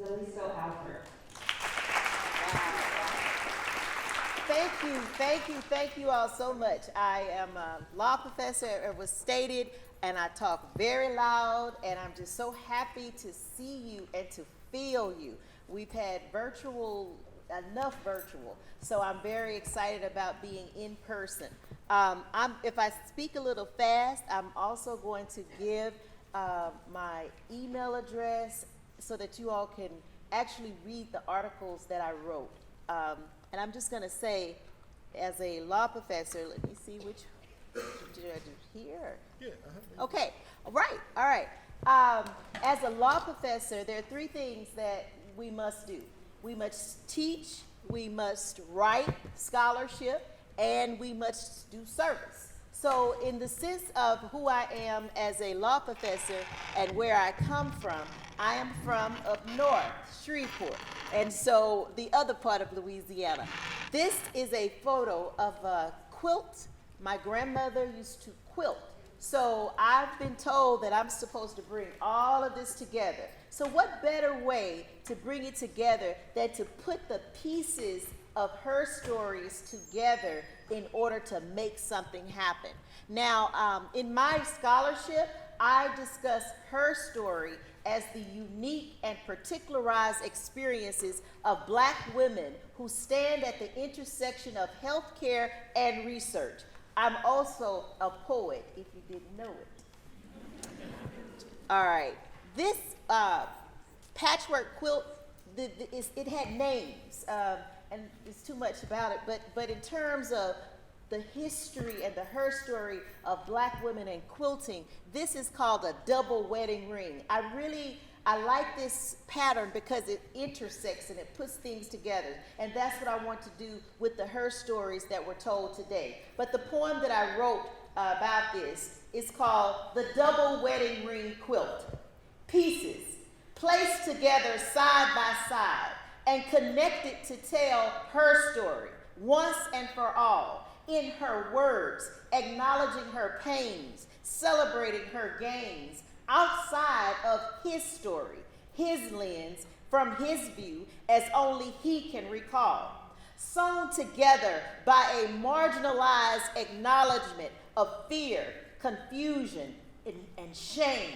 Deleso, Alford. Thank you all so much. I am a law professor, it was stated, and I talk very loud, and I'm just so happy to see you and to feel you. We've had enough virtual, so I'm very excited about being in person. If I speak a little fast, I'm also going to give my email address so that you all can actually read the articles that I wrote. And I'm just going to say, as a law professor, let me see which did I do here? Yeah. Okay, all right. As a law professor, there are three things that we must do. We must teach, we must write scholarship, and we must do service. So in the sense of who I am as a law professor and where I come from, I am from up north, Shreveport, and so the other part of Louisiana. This is a photo of a quilt. My grandmother used to quilt. So I've been told that I'm supposed to bring all of this together. So what better way to bring it together than to put the pieces of her stories together in order to make something happen. Now, in my scholarship, I discuss her story as the unique and particularized experiences of Black women who stand at the intersection of healthcare and research. I'm also a poet, if you didn't know it. All right, this patchwork quilt, it had names, and there's too much about it, but in terms of the history and the her story of Black women and quilting, this is called a double wedding ring. I like this pattern because it intersects and it puts things together. And that's what I want to do with the her stories that were told today. But the poem that I wrote about this is called The Double Wedding Ring Quilt. Pieces placed together side by side and connected to tell her story once and for all. In her words, acknowledging her pains, celebrating her gains, outside of his story, his lens, from his view, as only he can recall. Sewn together by a marginalized acknowledgement of fear, confusion, and shame,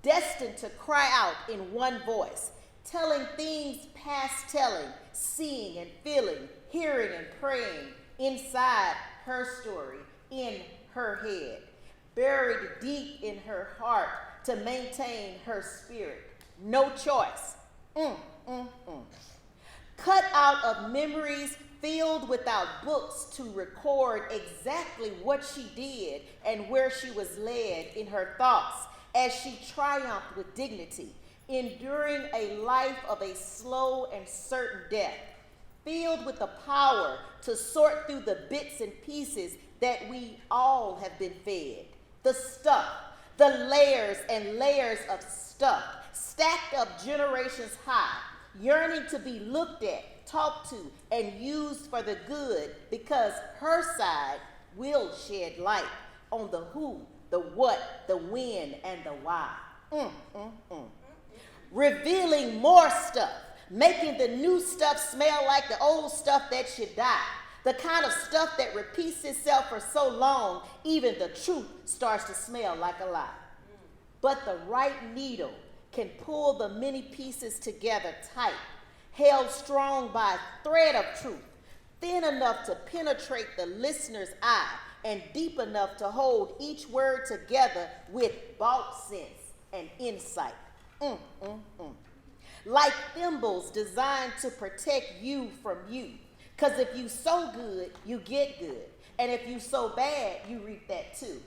destined to cry out in one voice, telling things past telling, seeing and feeling, hearing and praying, inside her story, in her head, buried deep in her heart to maintain her spirit. No choice. Cut out of memories filled without books to record exactly what she did and where she was led in her thoughts as she triumphed with dignity, enduring a life of a slow and certain death, filled with the power to sort through the bits and pieces that we all have been fed. The stuff, the layers and layers of stuff, stacked up generations high, yearning to be looked at, talked to, and used for the good, because her side will shed light on the who, the what, the when, and the why. Revealing more stuff, making the new stuff smell like the old stuff that should die. The kind of stuff that repeats itself for so long, even the truth starts to smell like a lie. But the right needle can pull the many pieces together tight, held strong by a thread of truth, thin enough to penetrate the listener's eye, and deep enough to hold each word together with bought sense and insight. Like thimbles designed to protect you from you. Because if you sow good, you get good. And if you sow bad, you reap that too.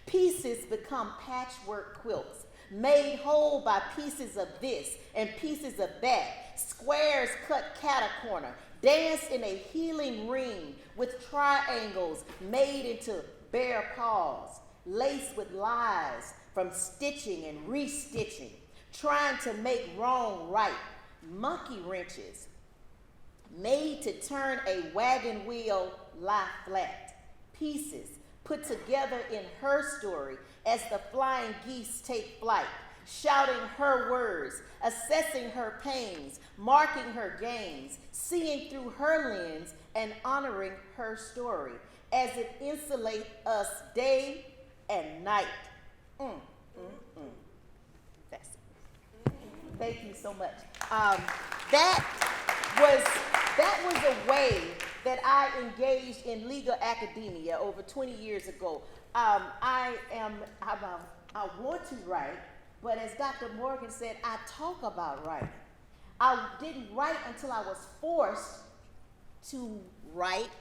Pieces become patchwork quilts, made whole by pieces of this and pieces of that. Squares cut cat a corner, dance in a healing ring with triangles made into bare paws, laced with lies from stitching and restitching, trying to make wrong right. Monkey wrenches made to turn a wagon wheel lie flat. Pieces put together in her story as the flying geese take flight, shouting her words, assessing her pains, marking her gains, seeing through her lens, and honoring her story as it insulates us day and night. That's it. Thank you so much. That was a way that I engaged in legal academia over 20 years ago. I want to write, but as Dr. Morgan said, I talk about writing. I didn't write until I was forced to write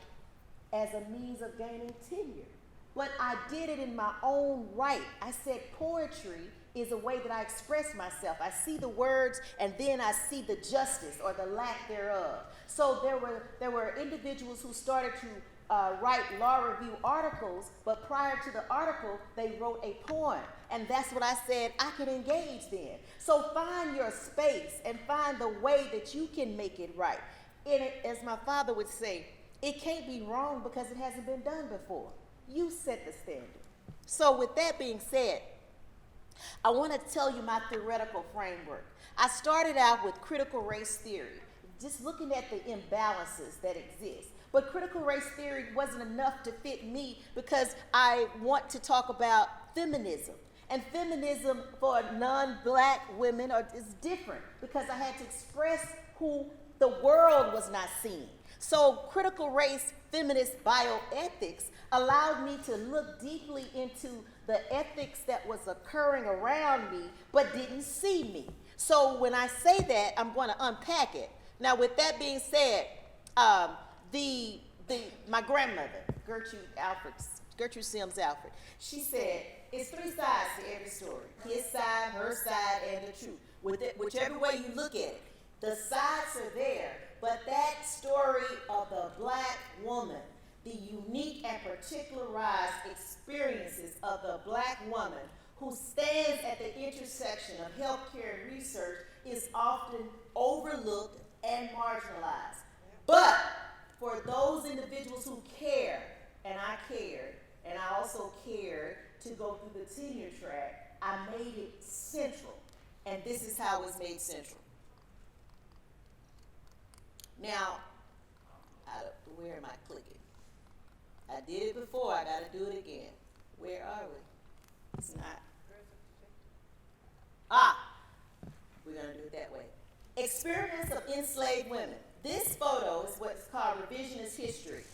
as a means of gaining tenure. But I did it in my own right. I said poetry is a way that I express myself. I see the words and then I see the justice or the lack thereof. So there were individuals who started to write law review articles, but prior to the article, they wrote a poem. And that's what I said I could engage then. So find your space and find the way that you can make it right. And as my father would say, it can't be wrong because it hasn't been done before. You set the standard. So with that being said, I want to tell you my theoretical framework. I started out with critical race theory, just looking at the imbalances that exist. But critical race theory wasn't enough to fit me because I want to talk about feminism. And feminism for non-black women is different because I had to express who the world was not seeing. So critical race feminist bioethics allowed me to look deeply into the ethics that was occurring around me but didn't see me. So when I say that, I'm going to unpack it. Now with that being said, my grandmother, Gertrude Sims Alford, she said, it's three sides to every story. His side, her side, and the truth. Whichever way you look at it, the sides are there, but that story of the black woman, the unique and particularized experiences of the black woman who stands at the intersection of healthcare and research is often overlooked and marginalized. But for those individuals who care, and I cared, and I also cared to go through the tenure track, I made it central. And this is how it's made central. Now, where am I clicking? I did it before, I gotta do it again. Where are we? It's not. We're gonna do it that way. Experiments of enslaved women. This photo is what's called revisionist history.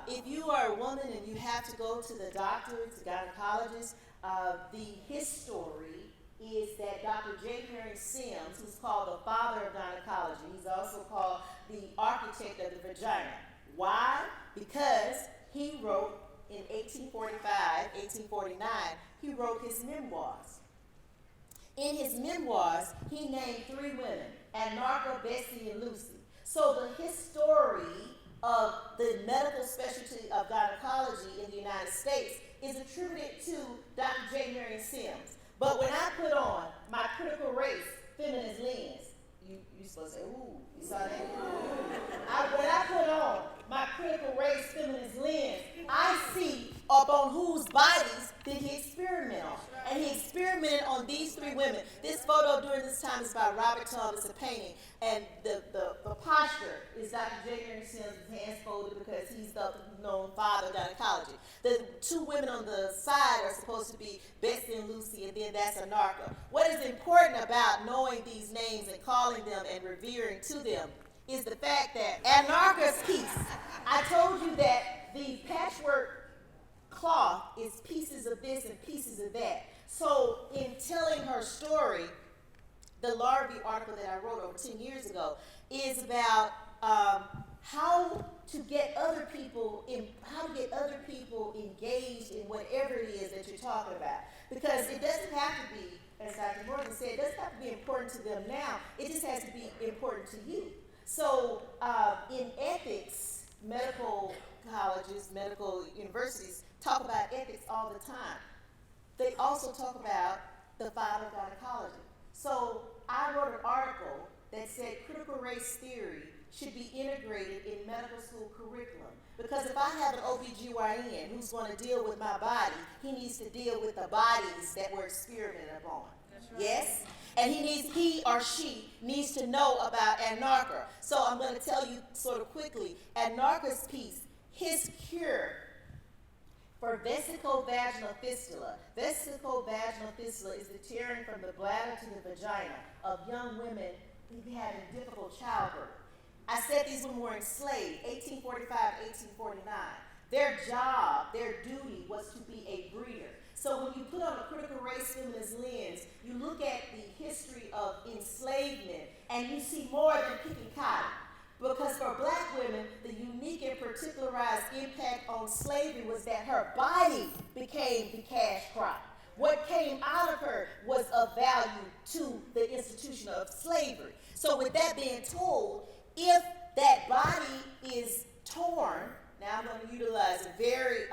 If you are a woman and you have to go to the doctor, to gynecologist, the history is that Dr. J. Marion Sims, who's called the father of gynecology, he's also called the architect of the vagina. Why? Because he wrote in 1845, 1849, he wrote his memoirs. In his memoirs, he named three women, Anarcha, Bessie, and Lucy. So the history of the medical specialty of gynecology in the United States is attributed to Dr. J. Marion Sims. But when I put on my critical race feminist lens, you supposed to say, ooh, you saw that? When I put on my critical race feminist lens, I see upon whose bodies did he experiment on. And he experimented on these three women. This photo during this time is by Robert Thomas, a painting. And the posture is Dr. J. Marion Sims, his hands folded because he's the known father of gynecology. The two women on the side are supposed to be Bessie and Lucy, and then that's Anarcha. What is important about knowing these names and calling them and revering to them is the fact that Anarcha's piece, I told you that the patchwork cloth is pieces of this and pieces of that. So in telling her story, the law review article that I wrote over 10 years ago is about how to get other people engaged in whatever it is that you're talking about. Because it doesn't have to be, as Dr. Morgan said, it doesn't have to be important to them now. It just has to be important to you. So in ethics, medical colleges, medical universities talk about ethics all the time. They also talk about the father of gynecology. So I wrote an article that said critical race theory should be integrated in medical school curriculum. Because if I have an OBGYN who's going to deal with my body, he needs to deal with the bodies that were experimented upon. That's right. Yes? And he or she needs to know about Anarcha. So I'm going to tell you sort of quickly, Anarcha's piece, his cure for vesicovaginal fistula. Vesicovaginal fistula is the tearing from the bladder to the vagina of young women having difficult childbirth. I said these women were enslaved, 1845, 1849. Their job, their duty was to be a breeder. So when you put on a critical race feminist lens, you look at the history of enslavement and you see more than picking cotton. Because for black women, the unique and particularized impact on slavery was that her body became the cash crop. What came out of her was of value to the institution of slavery. So with that being told, if that body is torn, now I'm going to utilize a very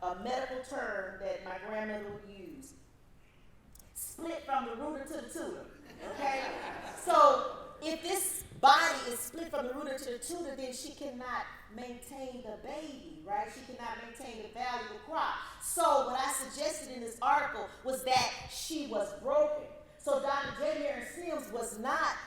a medical term that my grandmother would use. Split from the rooter to the tutor, okay? So if this body is split from the rooter to the tutor, then she cannot maintain the baby, right? She cannot maintain the value of the crop. So what I suggested in this article was that she was broken. So Dr. J. Marion Sims was not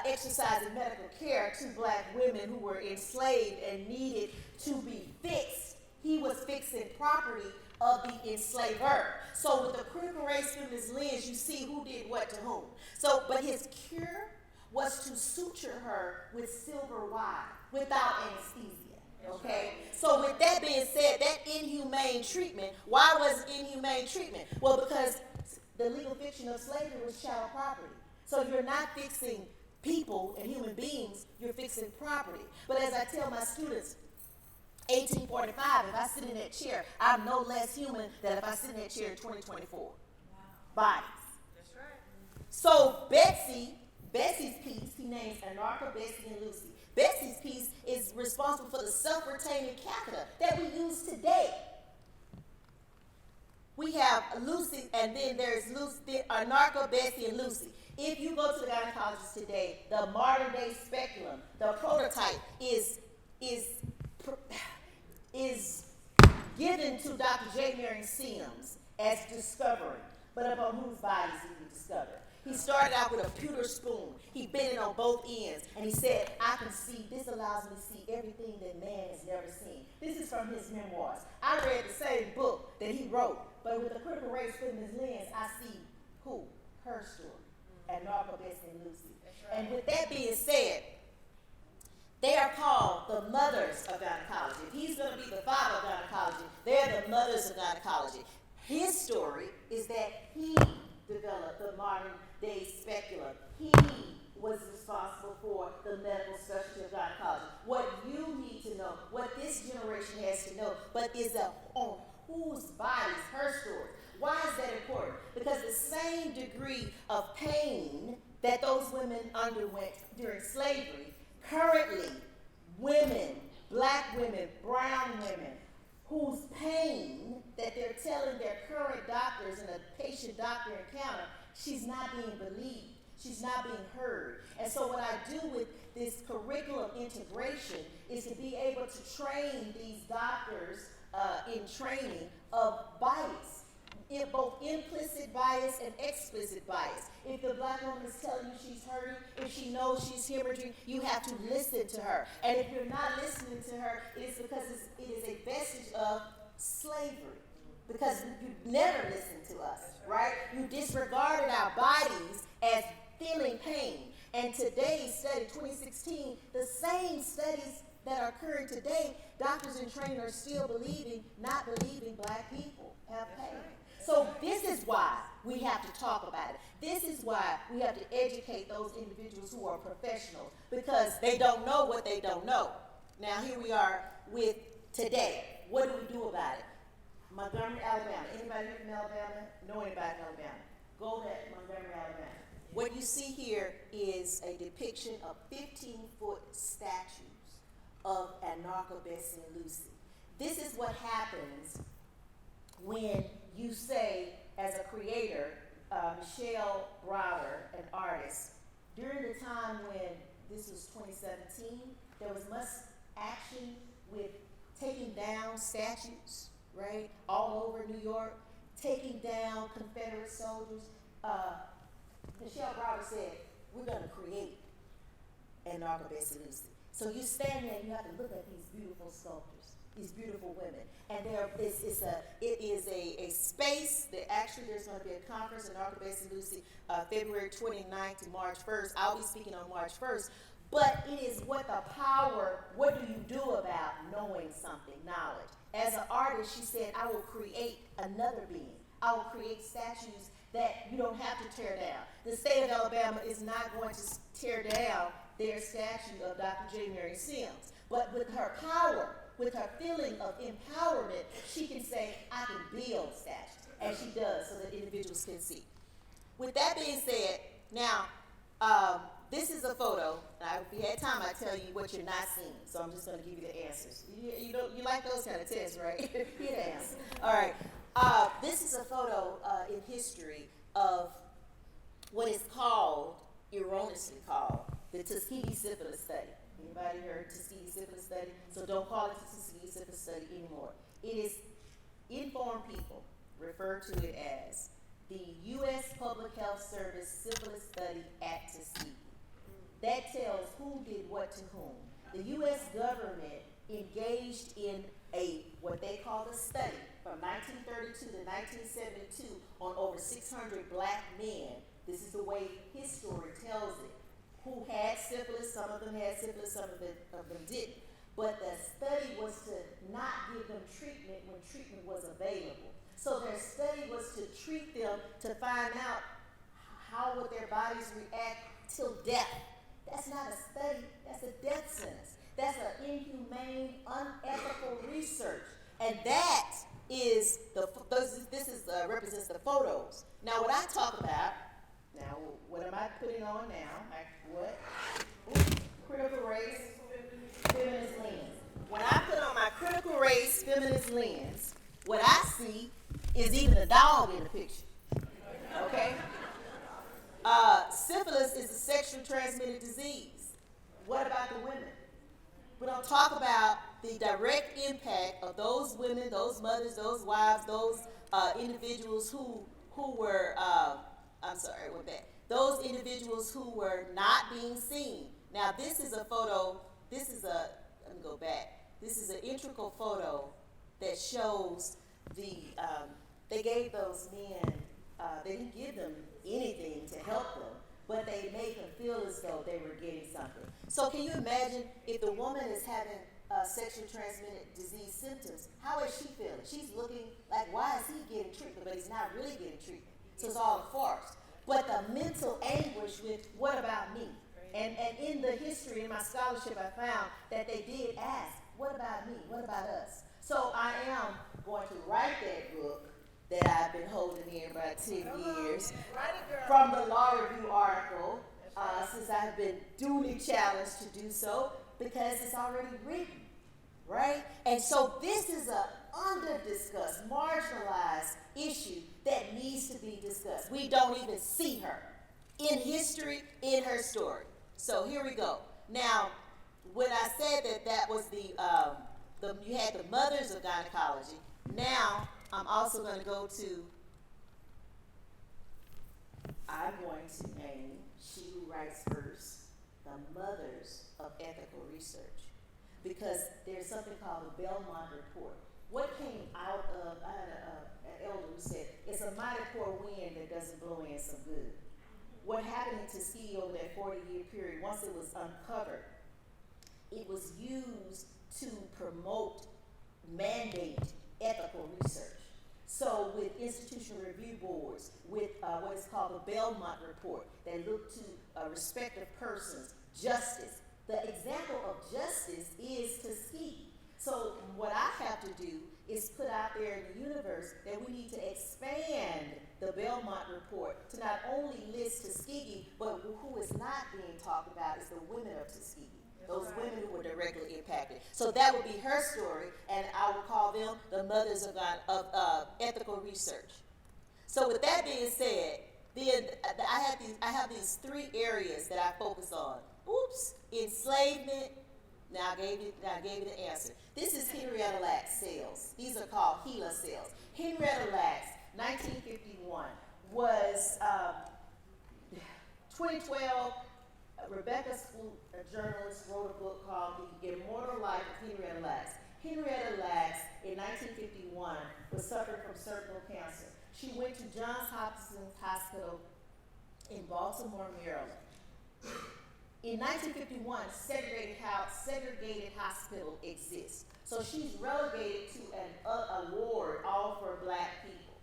exercising medical care to black women who were enslaved and needed to be fixed. He was fixing property of the enslaver. So with the critical race feminist lens, you see who did what to whom. So, but his cure was to suture her with silver wire without anesthesia. Okay? So with that being said, that inhumane treatment, why was it inhumane treatment? Well, because the legal fiction of slavery was chattel property. So you're not fixing people and human beings, you're fixing property. But as I tell my students, 1845, if I sit in that chair, I'm no less human than if I sit in that chair in 2024. Wow. Bodies. That's right. So Betsy's piece, he names Anarcha, Betsy, and Lucy. Betsy's piece is responsible for the self-retaining catheter that we use today. We have Lucy, and then there's Lucy, Anarcha, Betsy, and Lucy. If you go to the gynecologist today, the modern day speculum, the prototype is given to Dr. J. Marion Sims as discovery, but upon whose bodies did he discover? He started out with a pewter spoon. He bent it on both ends, and he said, I can see, this allows me to see everything that man has never seen. This is from his memoirs. I read the same book that he wrote, but with the critical race feminist lens, I see who? Her story. Anarcha, Betsy, and Lucy. Right. And with that being said, they are called the mothers of gynecology. If he's going to be the father of gynecology, they're the mothers of gynecology. His story is that he developed the modern day speculum. He was responsible for the medical specialty of gynecology. What you need to know, what this generation has to know, but is on whose bodies, her story. Why is that important? Because the same degree of pain that those women underwent during slavery, currently women, black women, brown women, whose pain that they're telling their current doctors in a patient-doctor encounter, she's not being believed. She's not being heard. And so what I do with this curriculum integration is to be able to train these doctors in training of bias, in both implicit bias and explicit bias. If the black woman is telling you she's hurting, if she knows she's hemorrhaging, you have to listen to her. And if you're not listening to her, it is because it is a vestige of slavery. Because you never listened to us, right? You disregarded our bodies as feeling pain. And today's study, 2016, the same studies that are occurring today, doctors in training are still not believing black people have pain. So this is why we have to talk about it. This is why we have to educate those individuals who are professionals, because they don't know what they don't know. Now here we are with today. What do we do about it? Montgomery, Alabama. Anybody here from Alabama? Know anybody in Alabama? Go to Montgomery, Alabama. What you see here is a depiction of 15-foot statues of Anarcha, Betsy, and Lucy. This is what happens when you say, as a creator, Michelle Browder, an artist, during the time when this was 2017, there was much action with taking down statues, right, all over New York, taking down Confederate soldiers. said, we're going to create an Archbishop Lucy. So you stand there and you have to look at these beautiful sculptures, these beautiful women. And it is a space that actually there's going to be a conference in Archbishop Lucy February 29th to March 1st. I'll be speaking on March 1st. But it is what do you do about knowing something, knowledge? As an artist, she said, I will create another being. I will create statues that you don't have to tear down. The state of Alabama is not going to tear down their statue of Dr. J. Mary Sims. But with her power, with her feeling of empowerment, she can say, I can build statues, as she does, so that individuals can see. With that being said, now, this is a photo. If you had time, I'd tell you what you're not seeing. So I'm just going to give you the answers. You like those kind of tests, right? Here the answer. All right. This is a photo in history of what is called, erroneously called, the Tuskegee syphilis study. Anybody heard Tuskegee syphilis study? So don't call it the Tuskegee syphilis study anymore. It is informed people refer to it as the U.S. Public Health Service syphilis study at Tuskegee. That tells who did what to whom. The U.S. government engaged in what they call a study from 1932 to 1972 on over 600 black men. This is the way history tells it. Who had syphilis, some of them had syphilis, some of them didn't. But the study was to not give them treatment when treatment was available. So their study was to treat them to find out how would their bodies react till death. That's not a study, that's a death sentence. That's an inhumane, unethical research. And that is represents the photos. Now what I talk about, now what am I putting on now? Critical race, feminist lens. When I put on my critical race, feminist lens, what I see is even a dog in the picture. Okay? Syphilis is a sexually transmitted disease. What about the women? We don't talk about the direct impact of those women, those mothers, those wives, those individuals who were, those individuals who were not being seen. Now this is a photo, let me go back. This is an integral photo that shows they gave those men, they didn't give them anything to help them, but they made them feel as though they were getting something. So can you imagine if the woman is having sexually transmitted disease symptoms, how is she feeling? She's looking like, why is he getting treatment, but he's not really getting treatment. So it's all a farce. But the mental anguish with, what about me? And in the history, in my scholarship, I found that they did ask, what about me? What about us? So I am going to write that book that I've been holding here about 10 years from the law review article, since I've been duly challenged to do so, because it's already written, right? And so this is a under-discussed, marginalized issue that needs to be discussed. We don't even see her in history, in her story. So here we go. Now, when I said that was you had the mothers of gynecology, now I'm also going to go to, I'm going to name She Who Writes First, the mothers of ethical research. Because there's something called the Belmont Report. What came out of, I had an elder who said, it's a mighty poor wind that doesn't blow in some good. What happened in Tuskegee over that 40-year period, once it was uncovered, it was used to promote, mandate ethical research. So with institutional review boards, with what is called the Belmont Report, that look to respective persons, justice. The example of justice is Tuskegee. So what I have to do is put out there in the universe that we need to expand the Belmont Report to not only list Tuskegee, but who is not being talked about is the women of Tuskegee. Those women who were directly impacted. So that would be her story, and I would call them the mothers of ethical research. So with that being said, then I have these three areas that I focus on. Enslavement. Now I gave you the answer. This is Henrietta Lacks cells. These are called HeLa cells. Henrietta Lacks, 1951, was 2012, Rebecca Spoot, a journalist, wrote a book called The Immortal Life of Henrietta Lacks. Henrietta Lacks, in 1951, was suffering from cervical cancer. She went to Johns Hopkins Hospital in Baltimore, Maryland. In 1951, segregated hospital exists. So she's relegated to an ward all for black people.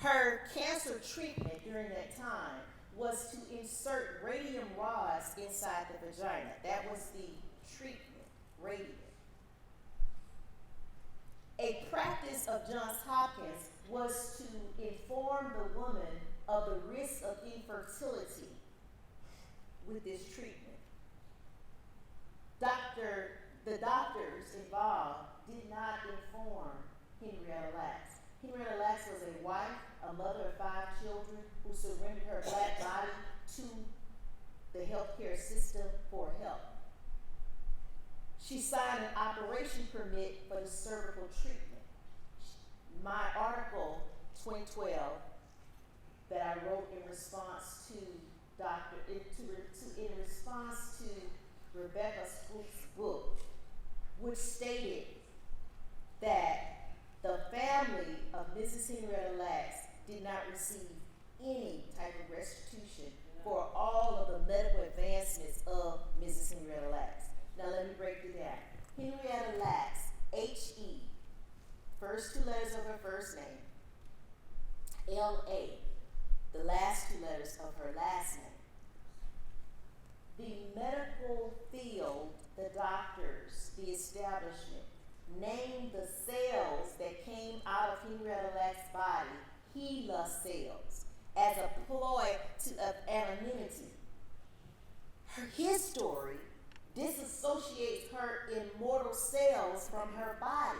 Her cancer treatment during that time was to insert radium rods inside the vagina. That was the treatment, radium. A practice of Johns Hopkins was to inform the woman of the risk of infertility with this treatment. The doctors involved did not inform Henrietta Lacks. Henrietta Lacks was a wife, a mother of 5 children, who surrendered her black body to the healthcare system for help. She signed an operation permit for the cervical treatment. My article, 2012, that I wrote in response to in response to Rebecca Spoot's book, which stated that the family of Mrs. Henrietta Lacks did not receive any type of restitution for all of the medical advancements of Mrs. Henrietta Lacks. Now let me break it down. Henrietta Lacks, H-E, first 2 letters of her first name, L-A, the last 2 letters of her last name. The medical field, the doctors, the establishment, named the cells that came out of Henrietta Lacks' body HeLa cells as a ploy of anonymity. His story disassociates her immortal cells from her body.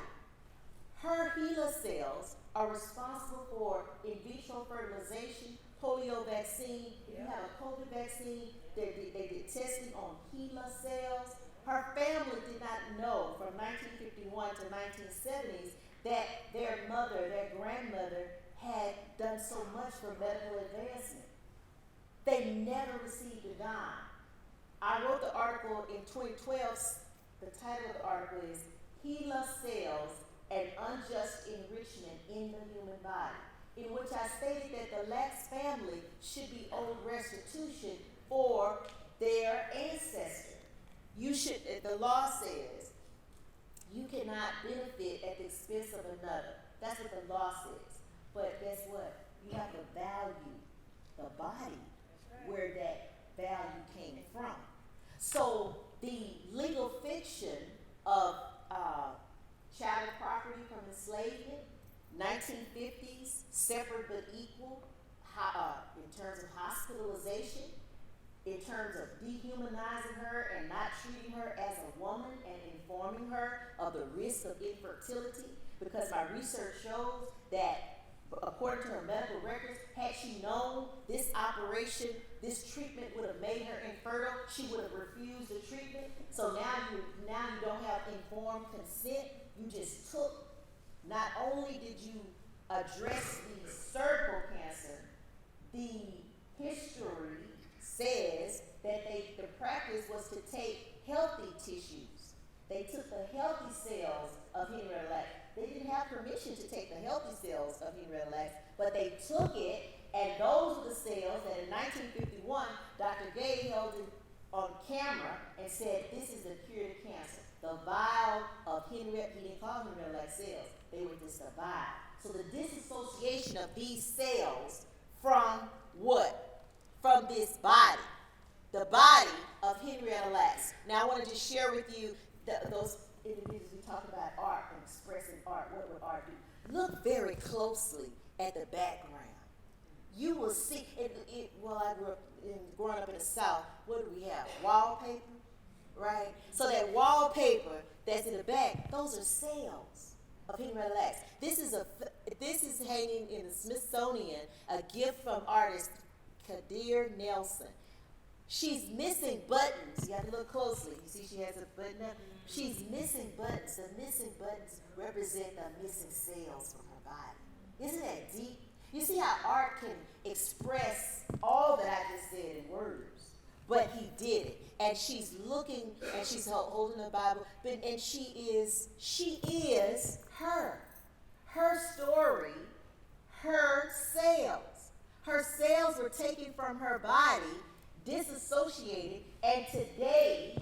Her HeLa cells are responsible for in vitro fertilization, polio vaccine. If you have a COVID vaccine, they did testing on HeLa cells. Her family did not know from 1951 to 1970s that their grandmother, had done so much for medical advancement. They never received a dime. I wrote the article in 2012. The title of the article is HeLa Cells and Unjust Enrichment in the Human Body, in which I stated that the Lacks family should be owed restitution for their ancestor. The law says you cannot benefit at the expense of another. That's what the law says. But guess what? You have to value the body where that value came from. So the legal fiction of chattel property from enslavement, 1950s, separate but equal, in terms of hospitalization, in terms of dehumanizing her and not treating her as a woman and informing her of the risk of infertility, because my research shows that according to her medical records, had she known this operation, this treatment would have made her infertile, she would have refused the treatment. So now you don't have informed consent. You just took. Not only did you address the cervical cancer, the history says that the practice was to take healthy tissues. They took the healthy cells of Henrietta Lacks. They didn't have permission to take the healthy cells of Henrietta Lacks, but they took it, and those were the cells that in 1951, Dr. Gay held it on camera and said, this is the cure to cancer. The vial of Henrietta, he didn't call Henrietta Lacks cells, they were just a vial. So the disassociation of these cells from what? From this body, the body of Henrietta Lacks. Now I want to just share with you those individuals we talk about art and expressing art. What would art do? Look very closely at the background. You will see, I grew up growing up in the South, what do we have? Wallpaper, right? So that wallpaper that's in the back, those are cells of Henrietta Lacks. This is hanging in the Smithsonian, a gift from artist Kadir Nelson. She's missing buttons. You have to look closely. You see she has a button up? She's missing buttons. The missing buttons represent the missing cells from her body. Isn't that deep? You see how art can express all that I just said in but he did it. And she's looking, and she's holding the Bible, and she is her. Her story, her cells. Her cells were taken from her body, disassociated, and today,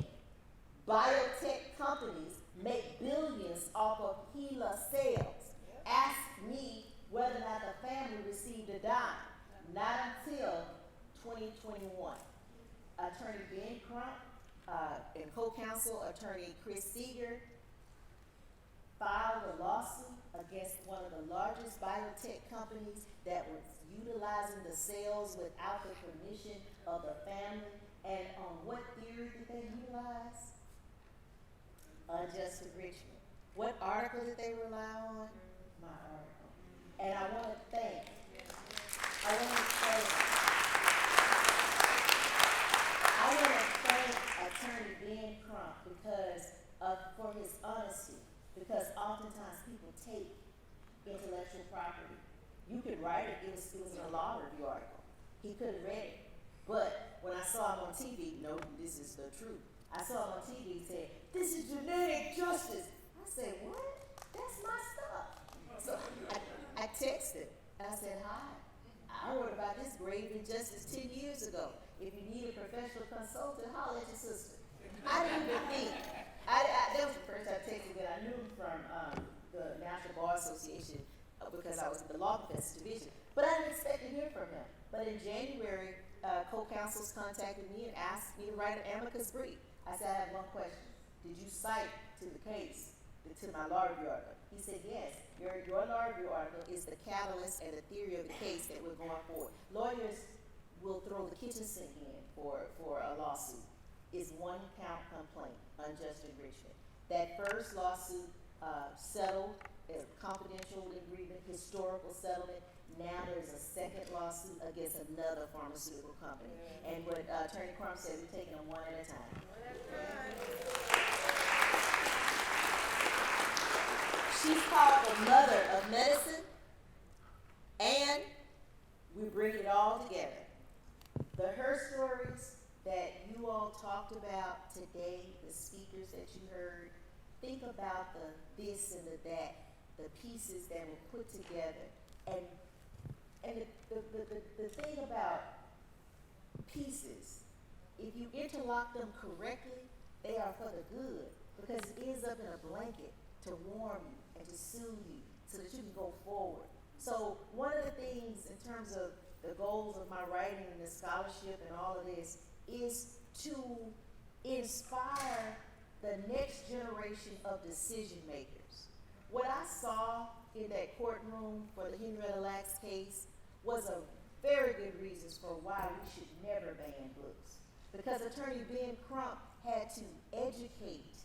biotech companies make billions off of HeLa cells. Ask me whether or not the family received a dime. Not until 2021. Attorney Ben Crump and co-counsel attorney Chris Seeger filed a lawsuit against one of the largest biotech companies that was utilizing the cells without the permission of the family. And on what theory did they utilize? Unjust enrichment. What article did they rely on? My article. And I want to thank Attorney Ben Crump for his honesty, because oftentimes people take intellectual property. You could write it, it was in a law review article. He could have read it. But when I saw him on TV, no, this is the truth. I saw him on TV say, "This is genetic justice." I said, "What? That's my stuff." So I texted and I said, "Hi, I wrote about this grave injustice 10 years ago. If you need a professional consultant, holler at your sister." I didn't even think. That was the first I texted that I knew from the National Bar Association because I was at the Law Professors Division. But I didn't expect to hear from him. But in January, co-counsels contacted me and asked me to write an amicus brief. I said, "I have one question. Did you cite to the case, to my law review article?" He said, "Yes. Your law review article is the catalyst and the theory of the case that we're going forward. Lawyers will throw the kitchen sink in for a lawsuit. It's one count complaint, unjust enrichment. That first lawsuit settled, a confidential agreement, historical settlement. Now there's a second lawsuit against another pharmaceutical company." And what Attorney Crump said, we're taking them one at a time. She's called the mother of medicine, and we bring it all together. Her stories that you all talked about today, the speakers that you heard, think about the this and the that, the pieces that were put together. And the thing about pieces, if you interlock them correctly, they are for the good, because it ends up in a blanket to warm you and to soothe you so that you can go forward. So one of the things in terms of the goals of my writing and the scholarship and all of this is to inspire the next generation of decision makers. What I saw in that courtroom for the Henrietta Lacks case was a very good reasons for why we should never ban books. Because Attorney Ben Crump had to educate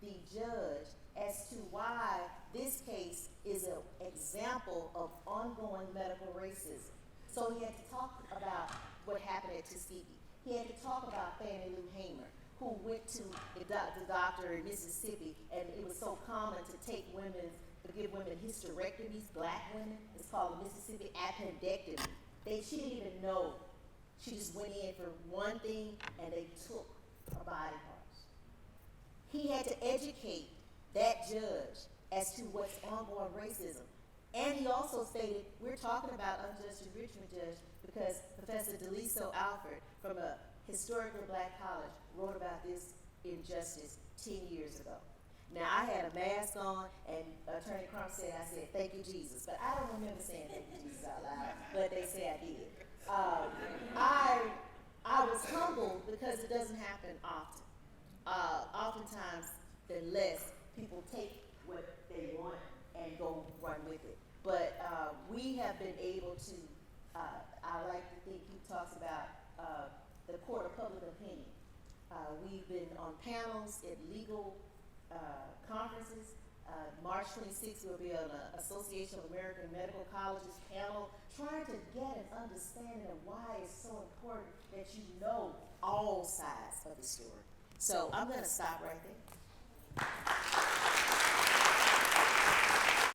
the judge as to why this case is an example of ongoing medical racism. So he had to talk about what happened at Tuskegee. He had to talk about Fannie Lou Hamer, who went to the doctor in Mississippi, and it was so common to give women hysterectomies, black women. It's called a Mississippi appendectomy. She didn't even know. She just went in for one thing, and they took her body parts. He had to educate that judge as to what's ongoing racism. And he also stated, we're talking about unjust enrichment, Judge, because Professor Deleso Alford from a historically black college wrote about this injustice 10 years ago. Now, I had a mask on, and Attorney Crump said, I said, "Thank you, Jesus." But I don't remember saying "thank you, Jesus" out loud, but they say I did. I was humbled because it doesn't happen often. Oftentimes, unless people take what they want and go run with it. But we have been able to, I like to think he talks about the court of public opinion. We've been on panels at legal conferences. March 26th, we'll be on the Association of American Medical Colleges panel, trying to get an understanding of why it's so important that you know all sides of the story. So I'm going to stop right there.